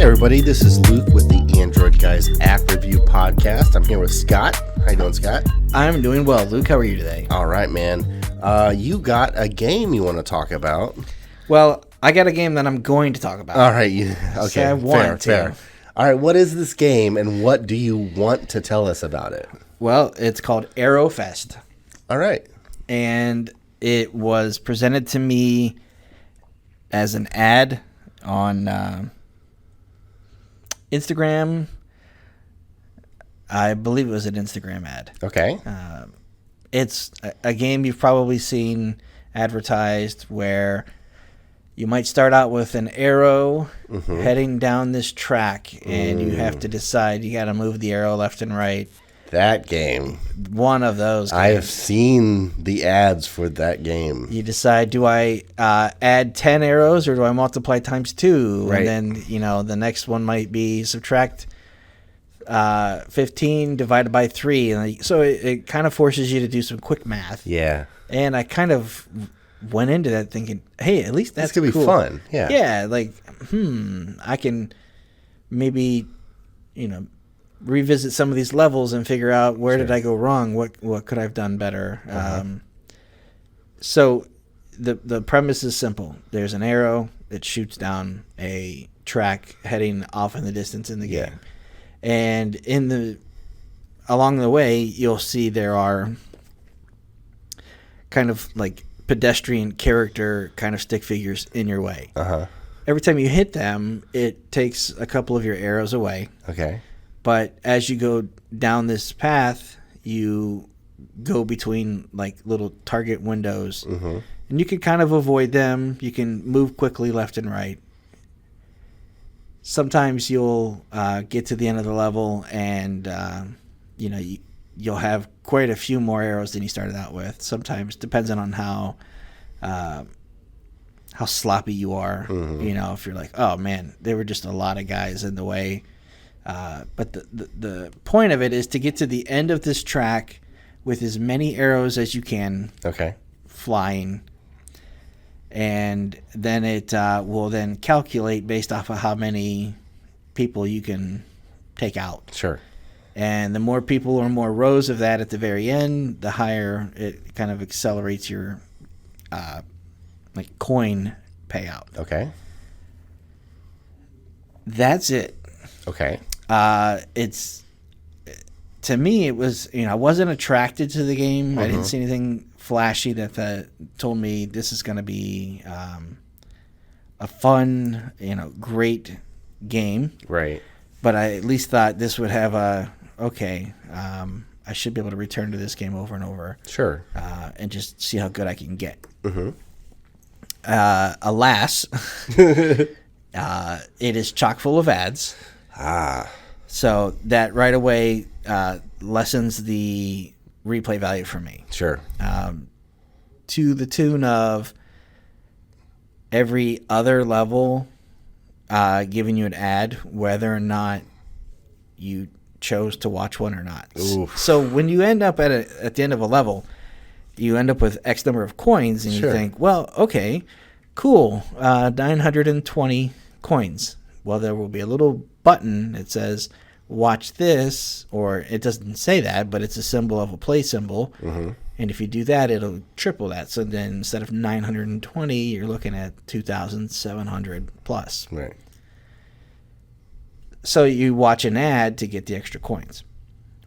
everybody, this is Luke with the Android Guys app review podcast. I'm here with Scott. How you doing, Scott? I'm doing well. Luke, how are you today? All right, man. You got a game you want to talk about. Well, I got a game that I'm going to talk about. All right. Okay, So I want to. fair. All right, what is this game, and what do you want to tell us about it? Well, it's called AeroFest. All right. And it was presented to me as an ad on Instagram. I believe it was an Instagram ad. Okay. It's a game you've probably seen advertised where you might start out with an arrow heading down this track, and you have to decide you got to move the arrow left and right. That game. One of those games. I have seen the ads for that game. You decide, do I add 10 arrows or do I multiply times 2? Right. And then, the next one might be subtract 15 divided by 3. And so it kind of forces you to do some quick math. Yeah. And I kind of went into that thinking, hey, at least that's This could be fun. Yeah. Yeah, I can maybe, revisit some of these levels and figure out where did I go wrong? What could I have done better? So the premise is simple. There's an arrow that shoots down a track heading off in the distance in the game. And along the way, you'll see there are kind of like pedestrian character kind of stick figures in your way. Every time you hit them, it takes a couple of your arrows away. Okay. But as you go down this path, you go between like little target windows, and you can kind of avoid them. You can move quickly left and right. Sometimes you'll get to the end of the level, and you'll have quite a few more arrows than you started out with. Sometimes, depending on how sloppy you are. If you're like, oh man, there were just a lot of guys in the way. But the point of it is to get to the end of this track with as many arrows as you can. Okay. Flying. And then it will then calculate based off of how many people you can take out. Sure. And the more people or more rows of that at the very end, the higher it kind of accelerates your coin payout. Okay. That's it. Okay. To me, it was, I wasn't attracted to the game. I didn't see anything flashy that told me this is going to be a fun, great game. Right. But I at least thought this would have I should be able to return to this game over and over. Sure. And just see how good I can get. Alas, it is chock full of ads. So that right away lessens the replay value for me. Sure. To the tune of every other level giving you an ad, whether or not you chose to watch one or not. Oof. So when you end up at the end of a level, you end up with X number of coins, and you think, well, okay, cool, 920 coins. Well, there will be a little button that says watch this, or it doesn't say that, but it's a symbol of a play symbol. And if you do that, it'll triple that. So then instead of 920, you're looking at 2,700 plus. Right. So you watch an ad to get the extra coins.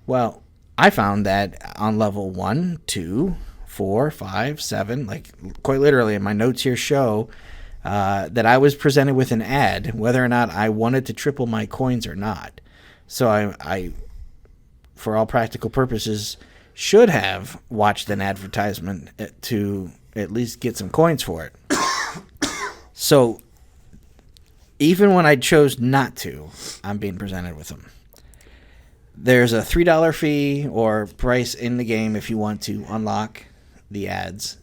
Well, I found that on level 1, 2, 4, 5, 7, quite literally, in my notes here show that I was presented with an ad, whether or not I wanted to triple my coins or not. So I, for all practical purposes, should have watched an advertisement to at least get some coins for it. So even when I chose not to, I'm being presented with them. There's a $3 fee or price in the game if you want to unlock the ads.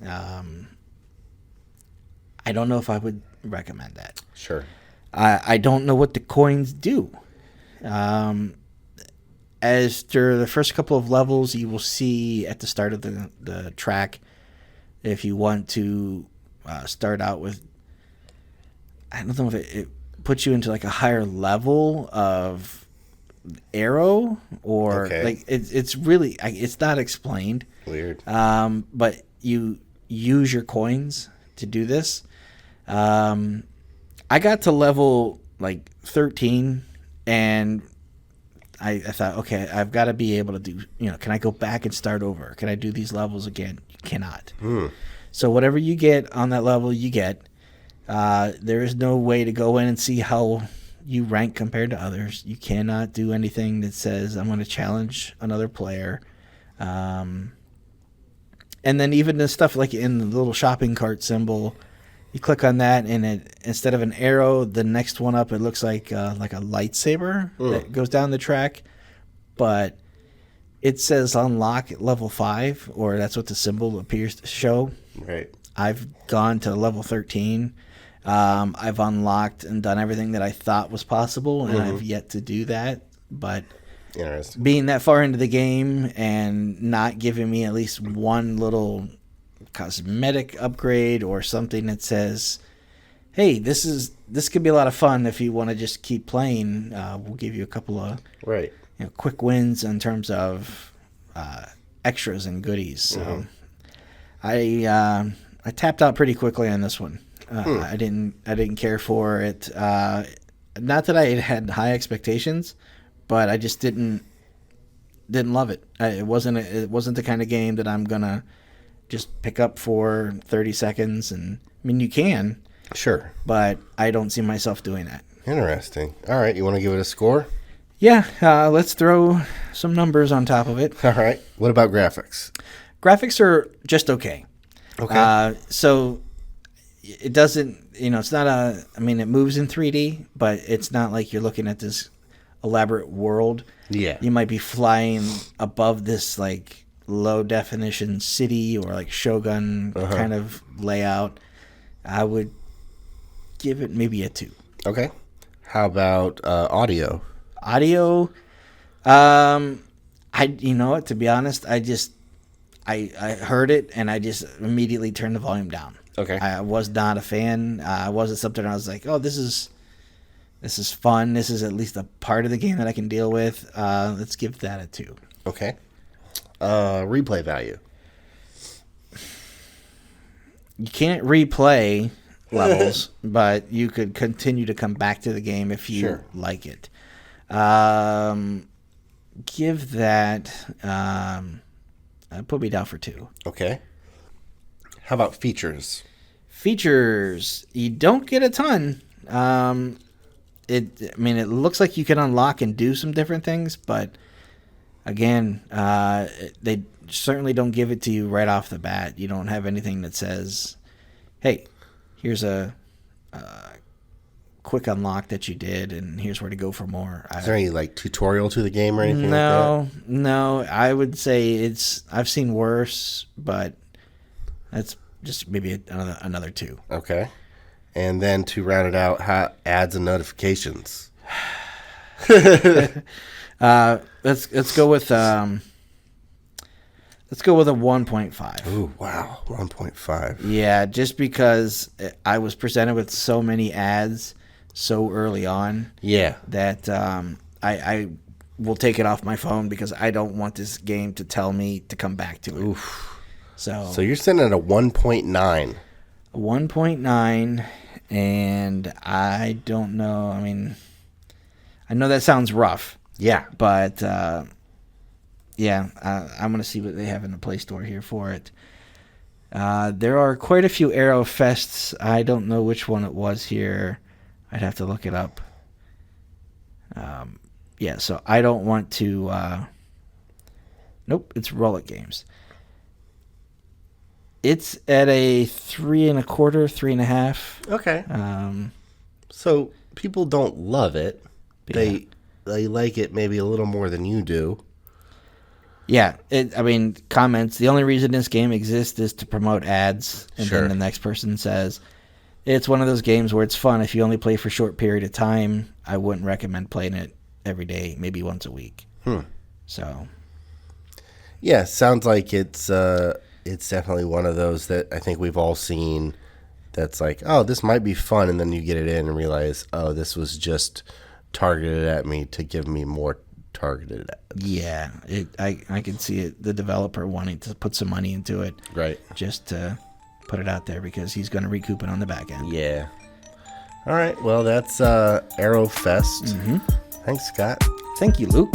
I don't know if I would recommend that. Sure. I don't know what the coins do. As through the first couple of levels, you will see at the start of the track, if you want to start out with, I don't know if put you into like a higher level of arrow, or like it's really it's not explained. Weird. But you use your coins to do this. I got to level like 13, and I thought, okay, I've got to be able to do, can I go back and start over? Can I do these levels again? You cannot. So whatever you get on that level, you get. There is no way to go in and see how you rank compared to others. You cannot do anything that says, I'm going to challenge another player. And then even the stuff like in the little shopping cart symbol, you click on that, and it, instead of an arrow, the next one up, it looks like a lightsaber that goes down the track. But it says unlock at level 5, or that's what the symbol appears to show. Right. I've gone to level 13. I've unlocked and done everything that I thought was possible, and I've yet to do that. But being that far into the game and not giving me at least one little cosmetic upgrade or something that says, hey, this could be a lot of fun if you want to just keep playing, we'll give you a couple of quick wins in terms of extras and goodies. So I tapped out pretty quickly on this one. I didn't care for it. Not that I had high expectations, but I just didn't love it. It wasn't the kind of game that I'm gonna just pick up for 30 seconds. And I mean, you can, sure, but I don't see myself doing that. Interesting. All right, you want to give it a score? Yeah, let's throw some numbers on top of it. All right. What about graphics? Graphics are just okay. Okay. So it doesn't, it's not it moves in 3D, but it's not like you're looking at this elaborate world. Yeah. You might be flying above this like low definition city or like Shogun kind of layout. I would give it maybe a 2. Okay. How about audio? Audio, to be honest, I heard it and I just immediately turned the volume down. Okay. I was not a fan. I wasn't something I was like, oh, this is fun. This is at least a part of the game that I can deal with. Let's give that a 2. Okay. Replay value. You can't replay levels, but you could continue to come back to the game if you like it. Give that. Put me down for 2. Okay. How about features? Features, you don't get a ton. It looks like you can unlock and do some different things, but again, they certainly don't give it to you right off the bat. You don't have anything that says, hey, here's a quick unlock that you did, and here's where to go for more. Is there any like tutorial to the game or anything like that? No. I would say I've seen worse, but that's just maybe another 2. Okay. And then to round it out, ads and notifications. Let's go with a 1.5. Ooh, wow, 1.5. Yeah, just because I was presented with so many ads so early on. Yeah. That I will take it off my phone because I don't want this game to tell me to come back to it. Oof. So you're sitting at a 1.9. A 1.9, and I don't know. I know that sounds rough. Yeah. But, I'm going to see what they have in the Play Store here for it. There are quite a few Arrow Fests. I don't know which one it was here. I'd have to look it up. So I don't want to... nope, it's Rollick Games. It's at a 3.25, 3.5. Okay. So people don't love it. They like it maybe a little more than you do. Yeah. Comments. The only reason this game exists is to promote ads. And then the next person says, it's one of those games where it's fun. If you only play for a short period of time, I wouldn't recommend playing it every day, maybe once a week. So. Yeah, sounds like it's definitely one of those that I think we've all seen that's like, oh, this might be fun, and then you get it in and realize, oh, this was just targeted at me to give me more targeted ads. Yeah, I can see it. The developer wanting to put some money into it, Right. just to put it out there because he's going to recoup it on the back end. Yeah. All right. Well, that's AeroFest. Mm-hmm. Thanks, Scott. Thank you, Luke.